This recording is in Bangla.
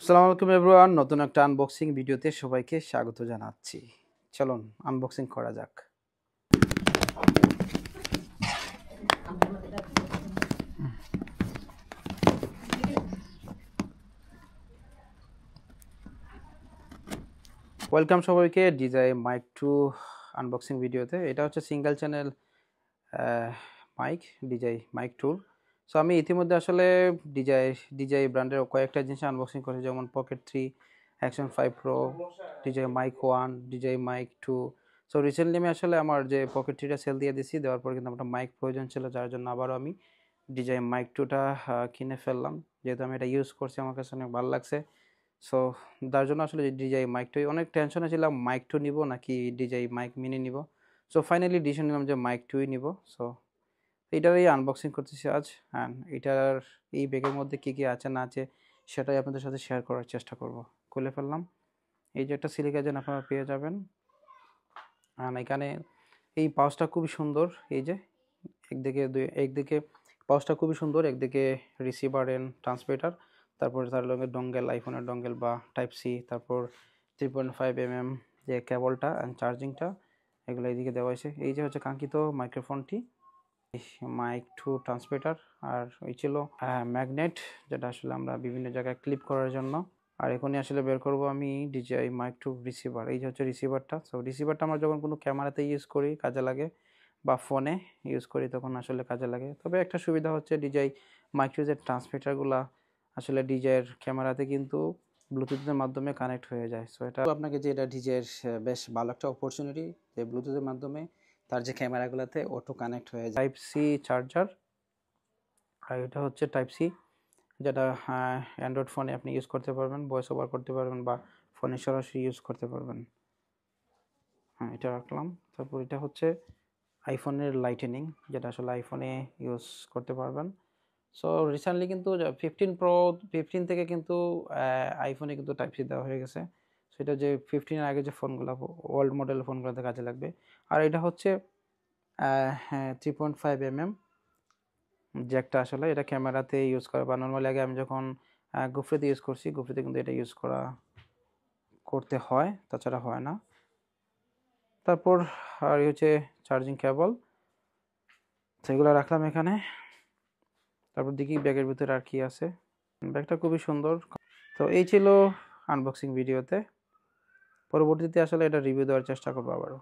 আসসালামু আলাইকুম এভরিওয়ান, নতুন একটা আনবক্সিং ভিডিওতে সবাইকে স্বাগত জানাচ্ছি। চলুন আনবক্সিং করা যাক। ওয়েলকাম সবাইকে ডিজাই মাইক 2 আনবক্সিং ভিডিওতে। এটা হচ্ছে single channel mic, ডিজাই mic 2। So আমি ইতিমধ্যে আসলে ডিজাই ব্র্যান্ডের কয়েকটা জিনিস আনবক্সিং করেছি, যেমন pocket 3, action 5 pro, ডিজাই mic 1, ডিজাই mic 2। So recently আমি আসলে আমার যে পকেট 3টা সেল দিয়ে দিছি, দেওয়ার পর কিন্তু আমার মাইক প্রয়োজন ছিল, যার জন্য আবারও আমি ডিজাই মাইক 2টা কিনে ফেললাম। যেহেতু আমি এটা ইউজ করছি, আমার কাছে অনেক ভালো লাগছে। সো তার জন্য আসলে ডিজাই মাইক 2 অনেক টেনশনে ছিলাম, মাইক 2 নিব নাকি ডিজাই মাইক মিনি নিব। সো ফাইনালি ডিসিশন নিলাম যে মাইক 2ই নিব। সো এইটারই আনবক্সিং করতেছি আজ। অ্যান্ড এটার এই ব্যাগের মধ্যে কী কী আছে না আছে সেটাই আপনাদের সাথে শেয়ার করার চেষ্টা করব। খুলে ফেললাম। এই যে একটা সিলিকা জেন আপনারা পেয়ে যাবেন। আর এখানে এই পাউচটা খুবই সুন্দর। এই যে একদিকে পাউচটা খুবই সুন্দর, একদিকে রিসিভার এন্ড ট্রান্সমিটার, তারপর তার লগে ডঙ্গেল, আইফোনের ডঙ্গেল বা টাইপ সি, তারপর 3.5 mm যে কেবলটা অ্যান্ড চার্জিংটা, এগুলো এইদিকে দেওয়া হয়েছে। এই যে হচ্ছে কাঙ্ক্ষিত মাইক্রোফোনটি, মাইক 2 ট্রান্সমিটার, আর এই ছিল ম্যাগনেট, যেটা আসলে আমরা বিভিন্ন জায়গায় ক্লিপ করার জন্য। আর এখনই আসলে বের করব আমি ডিজিআই মাইক 2 রিসিভার। এই যে হচ্ছে রিসিভারটা। সো রিসিভারটা আমরা যখন কোনো ক্যামেরাতে ইউজ করি কাজে লাগে, বা ফোনে ইউজ করি তখন আসলে কাজে লাগে। তবে একটা সুবিধা হচ্ছে ডিজিআই মাইক 2 যে ট্রান্সমিটারগুলো আসলে ডিজিআইয়ের ক্যামেরাতে কিন্তু ব্লুটুথের মাধ্যমে কানেক্ট হয়ে যায়। সো এটা আপনাকে যে এটা ডিজিআইয়ের বেশ ভালো একটা অপরচুনিটি, যে ব্লুটুথের মাধ্যমে তার যে ক্যামেরাগুলোতে অটো কানেক্ট হয়ে যায়। টাইপ সি চার্জার, আর এটা হচ্ছে টাইপ সি, যেটা অ্যান্ড্রয়েড ফোনে আপনি ইউজ করতে পারবেন, ভয়েস ওভার করতে পারবেন বা ফোনে সরাসরি ইউজ করতে পারবেন। হ্যাঁ, এটা রাখলাম। তারপর এটা হচ্ছে আইফোনের লাইটেনিং, যেটা আসলে আইফোনে ইউজ করতে পারবেন। সো রিসেন্টলি কিন্তু 15 প্রো 15 থেকে কিন্তু আইফোনে কিন্তু টাইপ সি দেওয়া হয়ে গেছে। সেটা যে 15 এর আগে যে ফোনগুলো, ওল্ড মডেল ফোনগুলোতে কাজে লাগবে। আর এটা হচ্ছে 3.5 mm জ্যাকটা, আসলে এটা ক্যামেরাতে ইউজ করা, বা নর্মালি আগে আমি যখন গুফরিতে ইউজ করছি, গুফরিতে কিন্তু এটা ইউজ করতে হয়, তাছাড়া হয় না। তারপর আর হচ্ছে চার্জিং কেবল, সেগুলো রাখলাম এখানে। তারপর দেখি ব্যাগের ভিতরে আর কি আছে। ব্যাগটা খুবই সুন্দর। তো এই ছিল আনবক্সিং ভিডিওতে। পরবর্তীতে আসলে এটা রিভিউ দেওয়ার চেষ্টা করবো আবারও।